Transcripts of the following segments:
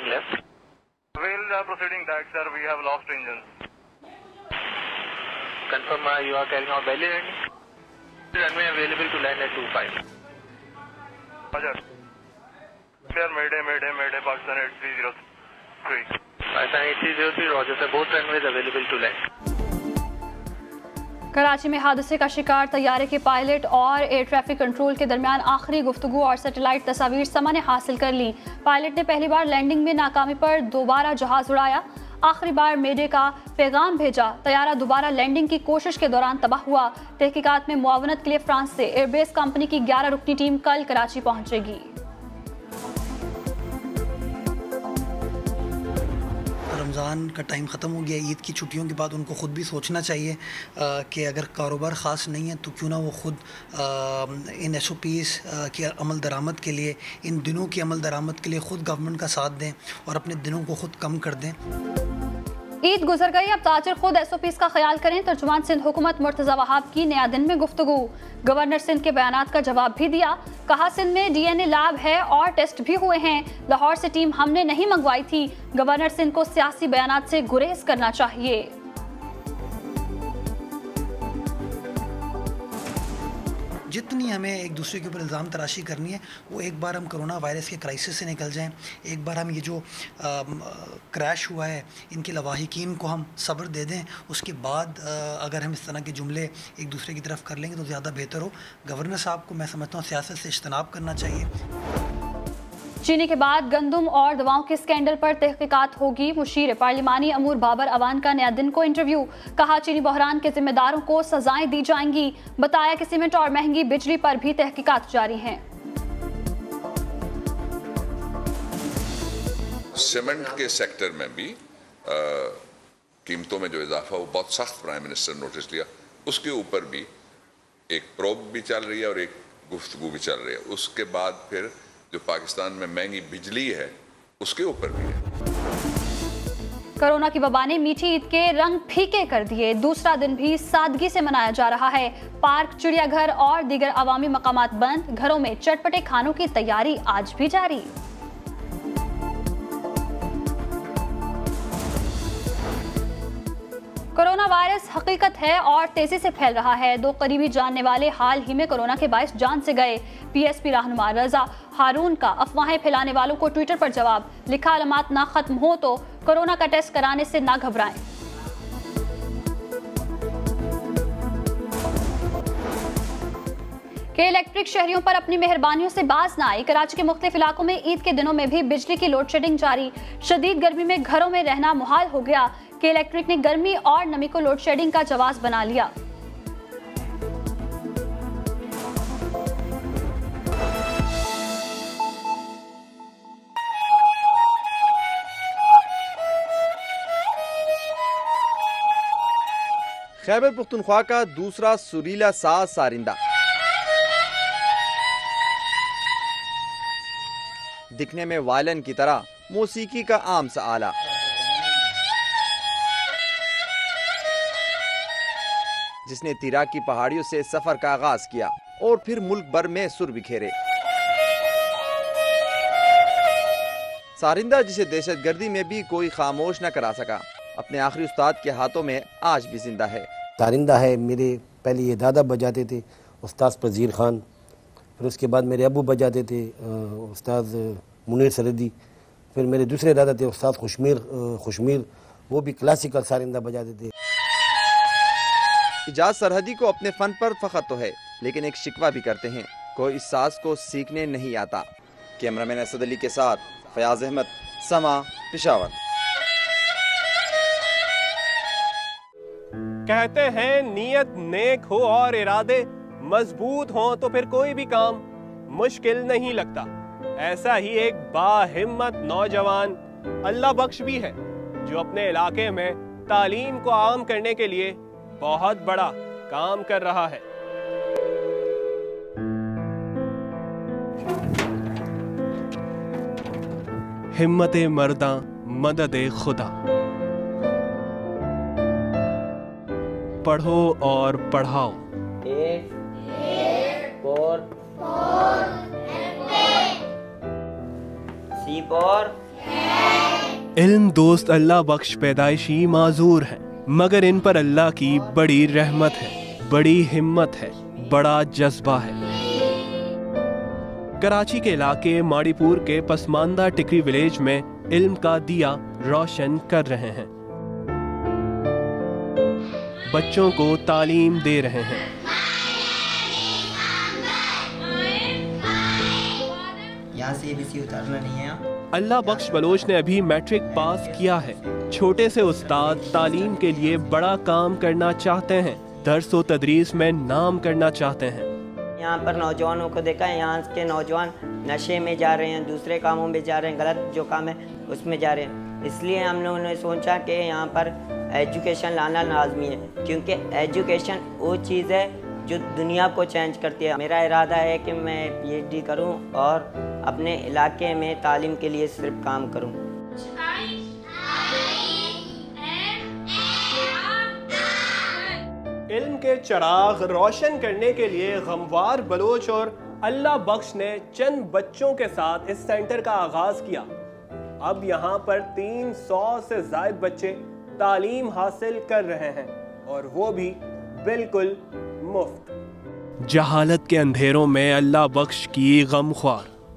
left. We'll proceeding that, sir. We have lost engines. Confirm you are carrying out belly landing. Runway available to land at 25. Roger. Sir, Mayday, Pakistan 8303. Pakistan 8303, Roger sir. Both runways available to land. Karachi में हादसे का शिकार तैयारे के pilot और air traffic control के दरमियान आखिरी गुफ्तगू और सैटेलाइट तस्वीर समा ने हासिल कर ली। पायलट ने पहली बार लैंडिंग में नाकामी पर दोबारा जहाज उड़ाया, आखिरी बार मेडे का पैगाम भेजा। तैयारा दोबारा लैंडिंग की कोशिश के दौरान तबाह हुआ। तहकीकात में मुआवनत के लिए फ्रांस से एयरबेस कंपनी की 11 रुकनी टीम कल कराची पहुंचेगी। रमज़ान का टाइम ख़त्म हो गया, ईद की छुट्टियों के बाद उनको ख़ुद भी सोचना चाहिए कि अगर कारोबार ख़ास नहीं है तो क्यों ना वो ख़ुद इन SOPs की अमल दरामद के लिए, इन दिनों की अमल दरामद के लिए ख़ुद गवर्नमेंट का साथ दें और अपने दिनों को ख़ुद कम कर दें। ईद गुजर गई, अब ताजिर खुद SOPs का ख्याल करें। तर्जुमान सिंध हुकूमत मुर्तज़ा वहाब की नया दिन में गुफ्तगू। गवर्नर सिंध के बयानात का जवाब भी दिया, कहा सिंध में DNA लैब है और टेस्ट भी हुए हैं। लाहौर से टीम हमने नहीं मंगवाई थी। गवर्नर सिंध को सियासी बयानात से गुरेज करना चाहिए। जितनी हमें एक दूसरे के ऊपर इल्ज़ाम तराशी करनी है, वो एक बार हम कोरोना वायरस के क्राइसिस से निकल जाएं, एक बार हम ये जो क्रैश हुआ है इनके लवाहिकीन को हम सब्र दे दें, उसके बाद अगर हम इस तरह के जुमले एक दूसरे की तरफ कर लेंगे तो ज़्यादा बेहतर हो। गवर्नर साहब को मैं समझता हूँ सियासत से इज्तनाब करना चाहिए। चीनी के बाद गंदम और दवाओं के स्कैंडल पर तहकीकात होगी। मुशीर पार्लिमानी अमूर बाबर अवान का नया दिन को इंटरव्यू, कहा चीनी बहरान के जिम्मेदारों को सजाएं दी जाएंगी। बताया कि सीमेंट और महंगी बिजली पर भी तहकीकात जारी हैं। सीमेंट के सेक्टर में भी कीमतों में जो इजाफा वो बहुत सख्त प्राइम मिनिस्टर ने नोटिस लिया, उसके ऊपर भी एक प्रोब भी चल रही है और एक गुफ्तगू भी चल रही है। उसके बाद फिर जो पाकिस्तान में महंगी बिजली है उसके ऊपर भी है। कोरोना की वबा ने मीठी ईद के रंग फीके कर दिए। दूसरा दिन भी सादगी से मनाया जा रहा है। पार्क, चिड़ियाघर और दीगर अवामी मकामात बंद। घरों में चटपटे खानों की तैयारी आज भी जारी। कोरोना वायरस हकीकत है और तेजी से फैल रहा है। 2 करीबी जानने वाले हाल ही में कोरोना के बायस जान से गए। PSP रहनुमा रजा हारून का अफवाहें फैलाने वालों को ट्विटर पर जवाब, लिखा अलामात ना खत्म हो तो कोरोना का टेस्ट कराने से ना घबराएं। के इलेक्ट्रिक शहरियों पर अपनी मेहरबानियों से बाज ना आई। कराची के मुख्तलिफ इलाकों में ईद के दिनों में भी बिजली की लोड शेडिंग जारी। शदीद गर्मी में घरों में रहना मुहाल हो गया। के इलेक्ट्रिक ने गर्मी और नमी को लोड शेडिंग का जवाब बना लिया। खैबर पुख्तनख्वा का दूसरा सुरीला साज सारिंदा दिखने में वायलिन की तरह, मौसीकी का आम सा आला। जिसने तिरा की पहाड़ियों से सफर का आगाज किया और फिर मुल्क भर में सुर बिखेरे। सारिंदा जिसे दहशतगर्दी में भी कोई खामोश न करा सका, अपने आखिरी उस्ताद के हाथों में आज भी जिंदा है। सारिंदा है मेरे पहले ये दादा बजाते थे, उस्ताद पज़ीर खान, फिर उसके बाद मेरे अबू बजाते थे, उस्ताद मुनीर सरदी, फिर मेरे दूसरे दादा थे उस्ताद खुशमीर, वो भी क्लासिकल सारिंदा बजाते थे। इजाज सरहदी को अपने फन पर फख्र तो है, लेकिन एक शिकवा भी करते हैं, कोई इस साज को सीखने नहीं आता। कैमरामैन असद अली के साथ फयाज अहमद, समा, पेशावर। कहते हैं नीयत नेक हो और इरादे मजबूत हो तो फिर कोई भी काम मुश्किल नहीं लगता। ऐसा ही एक बाहिम्मत नौजवान अल्लाह बख्श भी है, जो अपने इलाके में तालीम को आम करने के लिए बहुत बड़ा काम कर रहा है। हिम्मत मर्दा मदद खुदा। पढ़ो और पढ़ाओ। C for इल्म दोस्त अल्लाह बख्श पैदाइशी माजूर हैं, मगर इन पर अल्लाह की बड़ी रहमत है, बड़ी हिम्मत है, बड़ा जज्बा है। कराची के इलाके माड़ीपुर के पसमानदा टिकरी विलेज में इल्म का दिया रोशन कर रहे हैं, बच्चों को तालीम दे रहे हैं। यहाँ से ABC उतारना नहीं है। अल्लाह बख्श बलोच ने अभी मैट्रिक पास किया है। छोटे से उस्ताद तालीम के लिए बड़ा काम करना चाहते हैं, दर्स व तदरीस में नाम करना चाहते हैं। यहाँ पर नौजवानों को देखा है, यहाँ के नौजवान नशे में जा रहे हैं, दूसरे कामों में जा रहे हैं, गलत जो काम है उसमें जा रहे हैं। इसलिए हम लोगों ने सोचा कि यहाँ पर एजुकेशन लाना लाजमी है, क्योंकि एजुकेशन वो चीज़ है जो दुनिया को चेंज करती है। मेरा इरादा है कि मैं PhD करूँ और अपने इलाके में तालीम के लिए सिर्फ काम करूँ। इल्म के चिराग रोशन करने के लिए गमवार बलोच और अल्लाह बख्श ने चंद बच्चों के साथ इस सेंटर का आगाज किया। अब यहाँ पर 300 से ज्यादा बच्चे तालीम हासिल कर रहे हैं, और वो भी बिल्कुल मुफ्त। जहालत के अंधेरों में अल्लाह बख्श की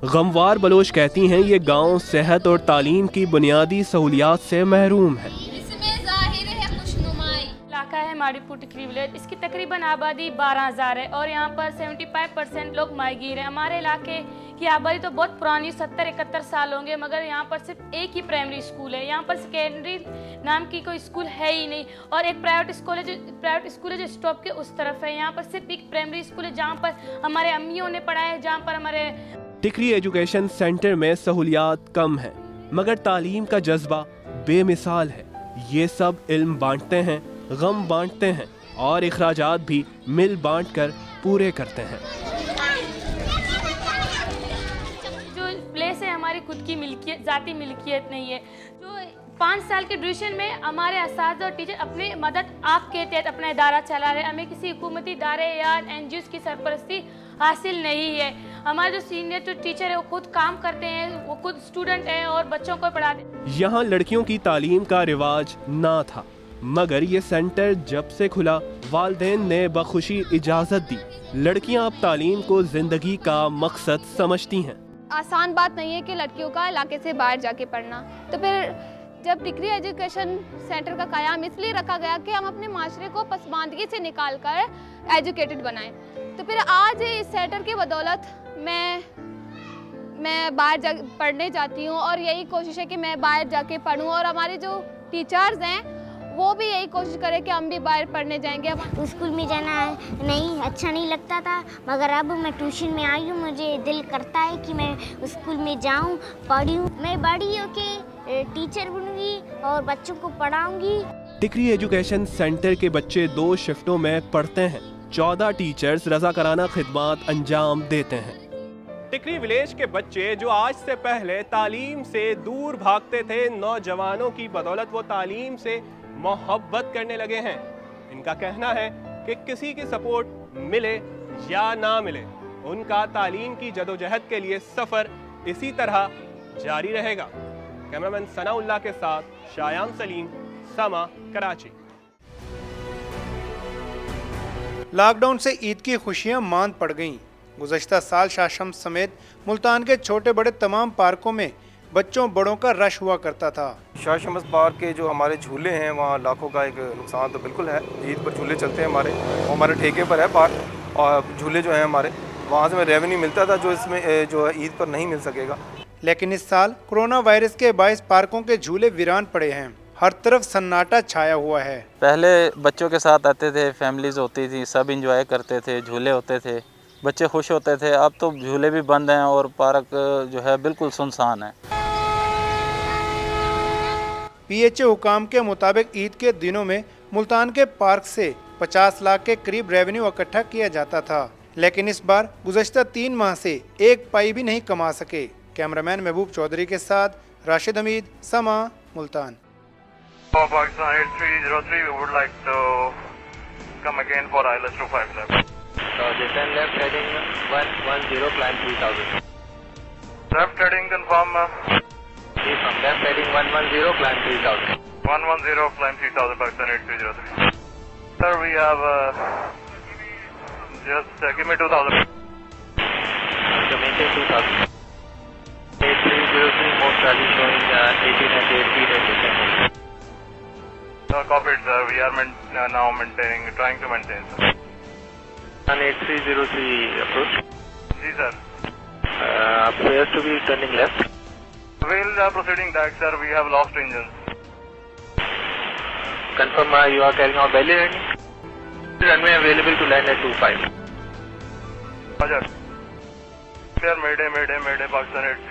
गमवार बलोच कहती हैं ये गांव सेहत और तालीम की बुनियादी सहूलियात से महरूम है। इलाका है माड़ीपुर टिकरी विलेज, इसकी तकरीबन आबादी 12,000 है और यहाँ पर 75% लोग माहीगीर हैं। हमारे इलाके की आबादी तो बहुत पुरानी 70-71 साल होंगे, मगर यहाँ पर सिर्फ एक ही प्राइमरी स्कूल है। यहाँ पर सेकेंडरी नाम की कोई स्कूल है ही नहीं, और एक प्राइवेट स्कूल है जो स्टॉप के उस तरफ है। यहाँ पर सिर्फ एक प्राइमरी स्कूल है जहाँ पर हमारे अम्मियों ने पढ़ा है, जहाँ पर हमारे टिकरी एजुकेशन सेंटर में सहूलियात कम है, मगर तालीम का जज्बा बेमिसाल है। ये सब इल्म बांटते हैं, गम बांटते हैं और इखराजात भी मिल बांट कर पूरे करते हैं। जो प्लेस है हमारी खुद की मिल्कियत, जाती मिल्कियत नहीं है। जो 5 साल के ड्यूरेशन में हमारे असातिज़ा और टीचर अपनी मदद आपके तहत अपना इदारा चला रहे हैं। हमें किसी हुकूमती इदारे या NGOs की सरपरस्ती हासिल नहीं है। हमारे जो सीनियर जो टीचर है वो खुद काम करते हैं, वो खुद स्टूडेंट हैं और बच्चों को पढ़ाते हैं। यहाँ लड़कियों की तालीम का रिवाज ना था, मगर ये सेंटर जब से खुला वालिदैन ने बखुशी इजाज़त दी। लड़कियाँ अब तालीम को जिंदगी का मकसद समझती हैं। आसान बात नहीं है कि लड़कियों का इलाके से बाहर जाके पढ़ना, तो फिर जब टिकरी एजुकेशन सेंटर का क़याम इसलिए रखा गया कि हम अपने माशरे को पसमानदगी से निकाल कर एजुकेटेड बनाएं। तो फिर आज इस सेंटर की बदौलत मैं बाहर पढ़ने जाती हूँ, और यही कोशिश है कि मैं बाहर जाके पढूँ, और हमारे जो टीचर्स हैं वो भी यही कोशिश करें कि हम भी बाहर पढ़ने जाएंगे। स्कूल में जाना नहीं अच्छा नहीं लगता था, मगर अब मैं ट्यूशन में आई हूँ, मुझे दिल करता है कि मैं स्कूल में जाऊँ, पढ़ूँ। मैं बड़ी होके टीचर बनूंगी और बच्चों को पढ़ाऊंगी। टिकरी एजुकेशन सेंटर के बच्चे 2 शिफ्टों में पढ़ते हैं। 14 टीचर्स रज़ाकाराना खिदमत अंजाम देते हैं। टिकरी विलेज के बच्चे जो आज से पहले तालीम से दूर भागते थे, नौजवानों की बदौलत वो तालीम से मोहब्बत करने लगे हैं। इनका कहना है कि किसी की सपोर्ट मिले या ना मिले, उनका तालीम की जदोजहद के लिए सफ़र इसी तरह जारी रहेगा। कैमरामैन सनाउल्लाह के साथ शायाम सलीम, समा, कराची। लॉकडाउन से ईद की खुशियां मांद पड़ गईं। गुज़श्ता साल शाशम्स समेत मुल्तान के छोटे बड़े तमाम पार्कों में बच्चों बड़ों का रश हुआ करता था। शाशम्स पार्क के जो हमारे झूले हैं वहाँ लाखों का एक नुकसान तो बिल्कुल है। ईद पर झूले चलते हैं हमारे ठेके पर है पार्क, और झूले जो हैं हमारे वहाँ से हमें रेवेन्यू मिलता था जो इसमें जो है ईद पर नहीं मिल सकेगा। लेकिन इस साल कोरोना वायरस के बायस पार्कों के झूले वीरान पड़े हैं। हर तरफ सन्नाटा छाया हुआ है। पहले बच्चों के साथ आते थे, फैमिलीज होती थी, सब इंजॉय करते थे, झूले होते थे, बच्चे खुश होते थे। अब तो झूले भी बंद हैं और पार्क जो है बिल्कुल सुनसान है। PHA हुकाम के मुताबिक ईद के दिनों में मुल्तान के पार्क से 50 लाख के करीब रेवेन्यू इकट्ठा किया जाता था, लेकिन इस बार गुज़श्ता 3 माह से एक पाई भी नहीं कमा सके। कैमरामैन महबूब चौधरी के साथ राशिद हमीद, समा, Multan. Pakistan 8303, we would like to come again for ILS 25 left. Descend left heading 110, climb 3000. Left heading confirm. From left heading 110, climb 3000. 110, climb 3000, Pakistan 8303. Sir, we have, just give me 2000. So maintain 2000. 8303, most rally showing 1800 feet at descent. Copied, sir. We are now maintaining, trying to maintain, sir. 8303 approach. Ji, sir. Appears to be turning left. While proceeding that, sir, we have lost engines. Confirm you are carrying out belly landing. Runway available to land at 25. Roger. Sir, Mayday, Pakistan 83.